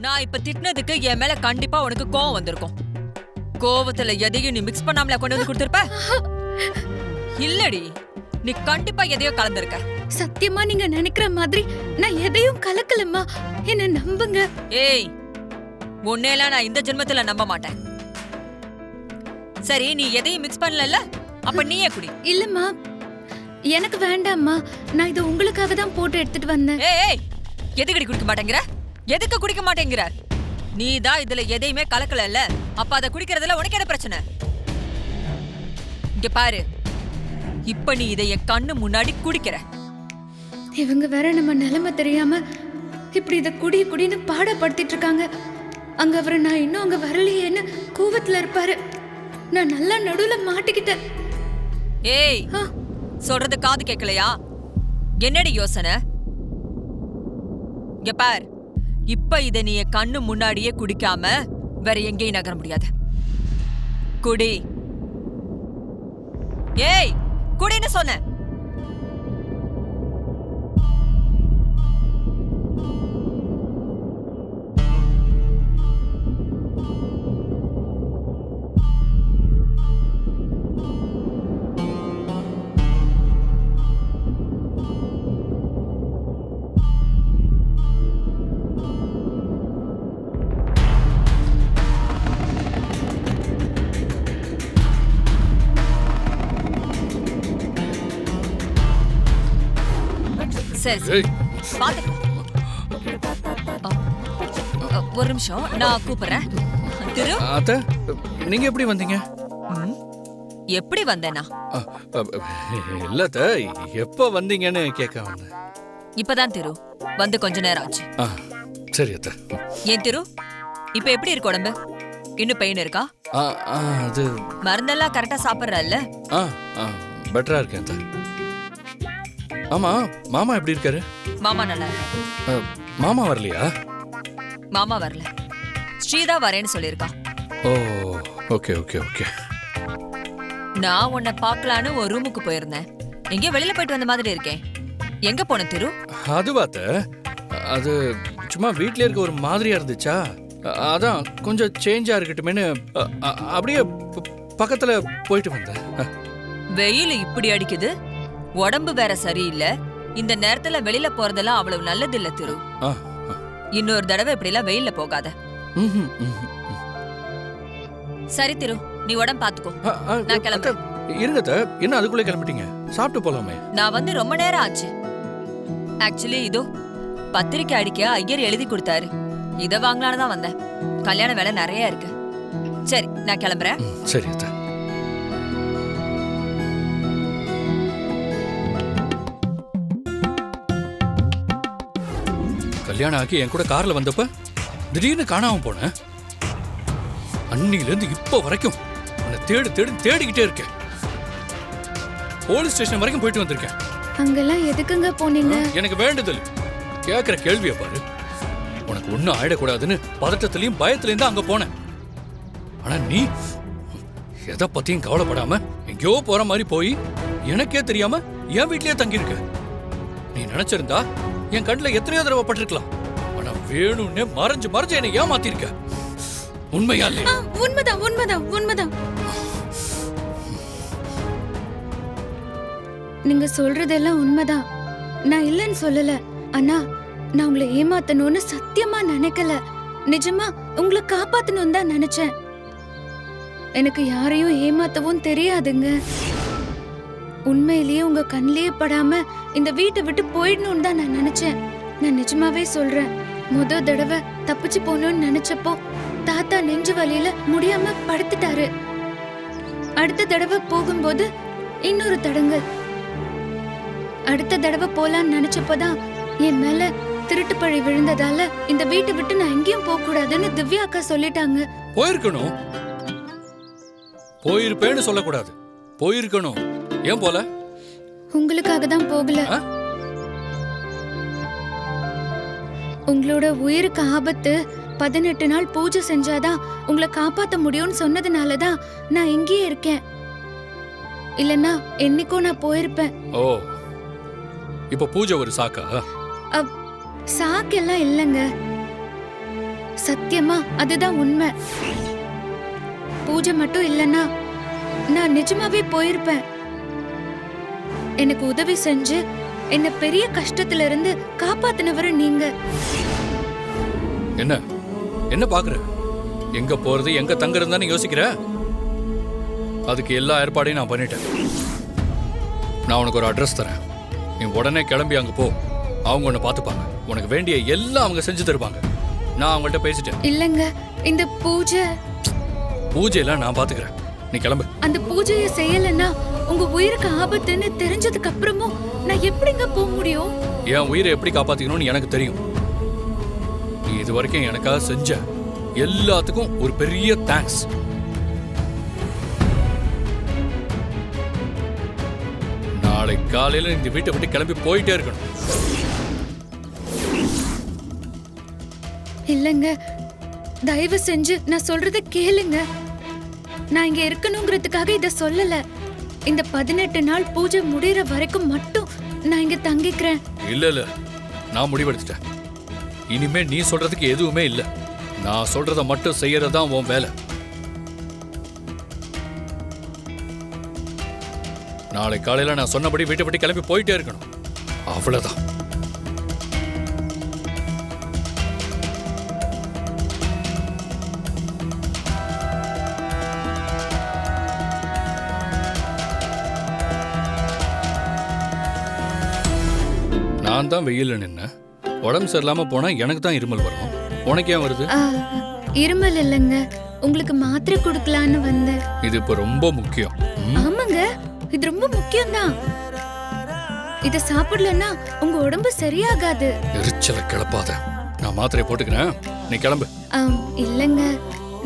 நான் இப்ப திட்டினதுக்கு என் மேல கண்டிப்பா உனக்கு கோவம் வந்திருக்கும். கோவத்துல எதையும் நீ மிக்ஸ் பண்ணாமல கொண்டு வந்து கொடுத்திருப்ப. இல்லடி, நீ கண்டிப்பா எதையோ கலந்திருக்க. சத்தியமா நீங்க நினைக்கிற மாதிரி நான் எதையும் கலக்கலம்மா, என்ன நம்புங்க. ஏய், உன்னையெல்லாம் நான் இந்த ஜென்மத்துல நம்ப மாட்டேன். சரி, நீ எதையும் மிக்ஸ் பண்ணல, அப்ப நீயே குடி. இல்லம்மா, எனக்கு வேண்டாம்மா. நான் இது உங்களுக்காக தான் போட்டு எடுத்துட்டு வந்தேன். ஏய், எதுக்கடி குடிக்க மாட்டேங்கிற? எதுக்கு குடிக்க மாட்டேங்கிற? நீ தான் இதுல எதையுமே கலக்கல, அப்ப அதை குடிக்கிறதுல உனக்கு என்ன பிரச்சனை? இங்க பாரு, இப்ப நீ இதை என் கண்ணு முன்னாடி குடிக்கிற. இவங்க வேற நம்ம நிலைமை தெரியாம இப்படி இத குடி குடின்னு பாடப்படுத்திட்டு இருக்காங்க. அங்க அவரு நான் இன்னும் அங்க வரலையேன்னு கூவத்துல இருப்பாரு. நான் நல்லா நடுவுல மாட்டிக்கிட்டேன். ஏய், சொல்றது காது கேட்கலையா? என்னடி யோசனை? இங்க பார், இப்ப இத நீ கண்ணு முன்னாடியே குடிக்காம வேற எங்கேயும் நகர முடியாது. குடி. ஏய், குடின்னு சொன்ன. சரி, ஒரு நிமிஷம், நான் கூப்பிடுறேன். திரு, அத்தை, நீங்க எப்படி வந்தீங்க? எப்படி வந்தேனா? இல்ல அத்தை, எப்ப வந்தீங்கன்னு கேட்க வந்தேன். இப்பதான் திரு வந்து கொஞ்ச நேரம் ஆச்சு. சரி அத்தை. ஏன் திரு, இப்ப எப்படி இருக்கு உடம்பு? இன்னும் பெயின் இருக்கா? அது மருந்தெல்லாம் கரெக்டா சாப்பிடுறல்ல? பெட்டரா இருக்கேன் அத்தை. ஆமா, மாமா எப்படி இருக்காரு? மாமா நல்லா இருக்காரு. மாமா வரலையா? மாமா வரல, ஸ்ரீதா வரேன்னு சொல்லிருக்கா. ஓ, ஓகே ஓகே ஓகே. நான் உன்னை பாக்கலான்னு ஒரு ரூமுக்கு போயிருந்தேன். எங்கேயோ வெளியில போயிட்டு வந்த மாதிரி இருக்கேன். எங்க போன திரு? அதுவாத்த, அது சும்மா வீட்ல இருக்க ஒரு மாதிரியா இருந்துச்சா, அதான் கொஞ்சம் சேஞ்சா இருக்கட்டுமேனு அப்படியே பக்கத்துல போயிட்டு வந்தேன். வெயில் இப்படி அடிக்குது, உடம்பு வேற சரியில்லை. இந்த நேரத்துல வெளியில போறதெல்லாம் அவ்வளவு நல்லது இல்ல திரு. இன்னொரு தடவை இப்படி எல்லாம் வெயில்ல போகாத. சரி திரு, நீ உடம்பு பாத்துக்கோ, நான் கிளம்புறேன். இருங்க, என்ன அதுக்குள்ளே கிளம்பிட்டீங்க? சாப்பிட்டு போலாமே. நான் வந்து ரொம்ப நேரம் ஆச்சு. ஆக்சுவலி இதோ பத்திரிக்கை அடிக்க ஐயர் எழுதி கொடுத்தாரு, இத வாங்கலான்னு தான் வந்தேன். கல்யாண வேலை நிறைய இருக்கு. சரி, நான் கிளம்புறேன். சரி அத்தை. கல்யாணம் ஆகி என் கூட கார்ல வந்தப்ப திடீர்னு காணாம போனேன். அன்னில இருந்து இப்ப வரைக்கும் உன்னை தேடிக்கிட்டே இருக்கேன். போலீஸ் ஸ்டேஷன் வரைக்கும் போயிட்டு வந்திருக்கேன். அங்கெல்லாம் எதுக்குங்க போனீங்க? எனக்கு வேண்டுதல். கேக்குற கேள்விய பாரு. உனக்கு ஒண்ணும் ஆயிடக்கூடாதுன்னு பதட்டத்திலையும் பயத்திலையும் தான் அங்க போனேன். ஆனா நீ எதை பத்தியும் கவலைப்படாம எங்கேயோ போற மாதிரி போய் எனக்கே தெரியாம என் வீட்லயே தங்கியிருக்க. நீ நினைச்சிருந்தா என் கண்ணுல எத்தனையோ தடவை பட்டிருக்கலாம். ஆனா வேணும்னே மறைஞ்சு என்னை ஏமாத்திருக்க. உண்மையா இல்லையா? உண்மைதான் உண்மைதான் உண்மைதான். நீங்க சொல்றதெல்லாம் உண்மைதான். நான் இல்லைன்னு சொல்லல. ஆனா நான் உங்களை ஏமாத்தணும்னு சத்தியமா நினைக்கல. நிஜமா உங்களை காப்பாத்தணும் தான் நினைச்சேன். எனக்கு யாரையும் ஏமாத்தவும் தெரியாதுங்க. உண்மையிலேயே உங்க கண்ணிலேயே படாம இந்த வீட்டை விட்டு போயிடணும்னு தான் நான் நினைச்சேன். நான் நிஜமாவே சொல்றேன். முத தடவை தப்பிச்சு போகணும்னு நினைச்சப்போ தாத்தா நெஞ்சு வலியில முடியாம படுத்துட்டாரு. அடுத்த தடவை போகும்போது இன்னொரு தடங்கல். அடுத்த தடவை போலான்னு நினைச்சப்பதான் என் மேல திருட்டு பழி விழுந்ததால இந்த வீட்டை விட்டு நான் எங்கேயும் போக கூடாதுன்னு திவ்யா அக்கா சொல்லிட்டாங்க. போயிருக்கணும். போயிருப்பேன்னு சொல்லக்கூடாது, போயிருக்கணும். ஏன் போல? உங்களுக்காக தான் போகல. உங்களோட உயிருக்கு ஆபத்து, 18 நாள் பூஜை செஞ்சாதான் உங்களை காப்பாத்த முடியும்னு சொன்னதுனாலதான் நான் இங்கேயே இருக்கேன். இல்லன்னா என்னைக்கும் நான் போயிருப்பேன். ஓ, இப்ப பூஜை ஒரு சாக்கா? சாக்கெல்லாம் இல்லங்க. சத்தியமா அதுதான் உண்மை. பூஜை மட்டும் இல்லைன்னா நான் நிஜமாவே போயிருப்பேன். எனக்கு உதவி செஞ்சு என்ன பெரிய கஷ்டத்துல இருந்து காப்பாத்தினவரு நீங்க. என்ன என்ன பாக்குற? எங்க போறது எங்க தங்குறதுன்னு யோசிக்கிற? அதுக்கு எல்லா ஏற்பாடையும் நான் பண்ணிட்டேன். நான் உனக்கு ஒரு அட்ரஸ் தரேன். நீ உடனே கிளம்பி அங்க போ. அவங்க உன்னை பார்த்துப்பாங்க. உனக்கு வேண்டிய எல்லாம் அவங்க செஞ்சு தருவாங்க. நான் அவங்கள்ட்ட பேசிட்டேன். இல்லங்க, இந்த பூஜையெல்லாம் நான் பாத்துக்கிறேன். நீ கிளம்பு. அந்த பூஜையை செய்யலன்னா உங்க உயிருக்கு ஆபத்துன்னு தெரிஞ்சதுக்கு அப்புறமும் நான் எப்படிங்க போக முடியும்? என் உயிரை எப்படி காப்பாத்திக்கணும்னு எனக்கு தெரியும். நீ இது வரைக்கும் எனக்காக செஞ்ச எல்லாத்துக்கும் ஒரு பெரிய தேங்க்ஸ். நாளை காலையில இந்த வீட்டை விட்டு கிளம்பி போயிட்டே இருக்கணும். இல்லங்க, தயவு செஞ்சு நான் சொல்றத கேளுங்க. நான் இங்க இருக்கணுங்கிறதுக்காக இத சொல்லல. இந்த 18 நாள் பூஜை முடியற வரைக்கும் மட்டும் நான் இங்க தங்கிக்கிறேன். இல்ல நான் முடிவெடுத்துட்டேன். இனிமே நீ சொல்றதுக்கு எதுவுமே இல்ல. நான் சொல்றத மட்டும் செய்யறதுதான் உன் வேலை. நாளை காலையில நான் சொன்னபடி வீட்டை விட்டு கிளம்பி போயிட்டே இருக்கணும். அவ்வளவுதான். நான் தான் வெயில்ல நின்ன. உடம்பு சரியில்லாம போனா எனக்கு தான் இருமல் வரும். உனக்கு ஏன் வருது? இருமல் இல்லைங்க, உங்களுக்கு மாத்திரை கொடுக்கலான்னு வந்தேன். இது இப்ப ரொம்ப முக்கியம். ஆமாங்க, இது ரொம்ப முக்கியம்தான். இத சாப்பிடலன்னா உங்க உடம்பு சரியாகாது. எரிச்சலை கிளப்பாத. நான் மாத்திரையை போட்டுக்கிறேன். நீ கிளம்பு. இல்லங்க,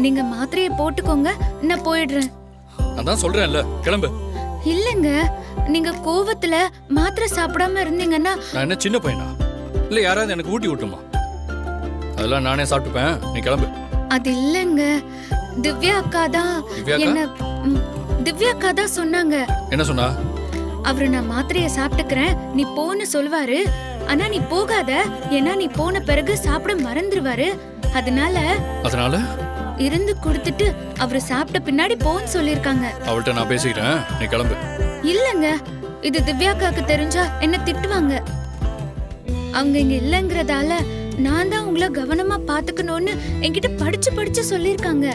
நீங்க மாத்திரையை போட்டுக்கோங்க, நான் போயிடுறேன். அதான் சொல்றேன்ல, கிளம்பு. இல்லங்க, நீங்க கோவத்துல மாத்திரை சாப்பிடாம இருந்தீங்கன்னா. நான் என்ன சின்ன பையனா? இல்ல யாராவது எனக்கு ஊட்டி விட்டுமா? அதெல்லாம் நானே சாப்பிட்டுப்பேன். நீ கிளம்பு. அது இல்லங்க, திவ்யா அக்கா தான் என்ன திவ்யா அக்கா தான் சொன்னாங்க. என்ன சொன்னா? அவரு நான் மாத்திரையை சாப்பிட்டுக்கிறேன், நீ போன்னு சொல்வாரு. ஆனா நீ போகாத, ஏன்னா நீ போன பிறகு சாப்பிட மறந்துடுவாரு. அதனால இருந்து கொடுத்துட்டு அவரு சாப்பிட்ட பின்னாடி போன்னு சொல்லிருக்காங்க. அவள்கிட்ட நான் பேசிக்கிறேன். நீ கிளம்பு. இல்லங்க, இது திவ்யாக்காக்கு தெரிஞ்சா என்ன திட்டுவாங்க. அவங்க இங்க இல்லங்கறதால நான் தான் உங்களை கவனமா பாத்துக்கணும்னு என்கிட்ட படிச்சு சொல்லிருக்காங்க.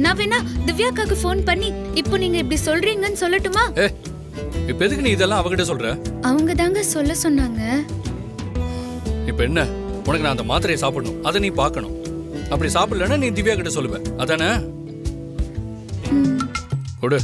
நான் வேணா திவ்யாக்காக்கு ஃபோன் பண்ணி இப்போ நீங்க இப்படி சொல்றீங்கன்னு சொல்லட்டுமா? இப்ப எதுக்கு நீ இதெல்லாம் அவகிட்ட சொல்ற? அவங்க தாங்க சொல்ல சொன்னாங்க. இப்ப என்ன, உனக்கு நான் அந்த மாத்திரையை சாப்பிடணும், அதை நீ பார்க்கணும். அப்படி சாப்பிடலன்னா நீ திவ்யா கிட்ட சொல்லுவ, அதானே? கொடு.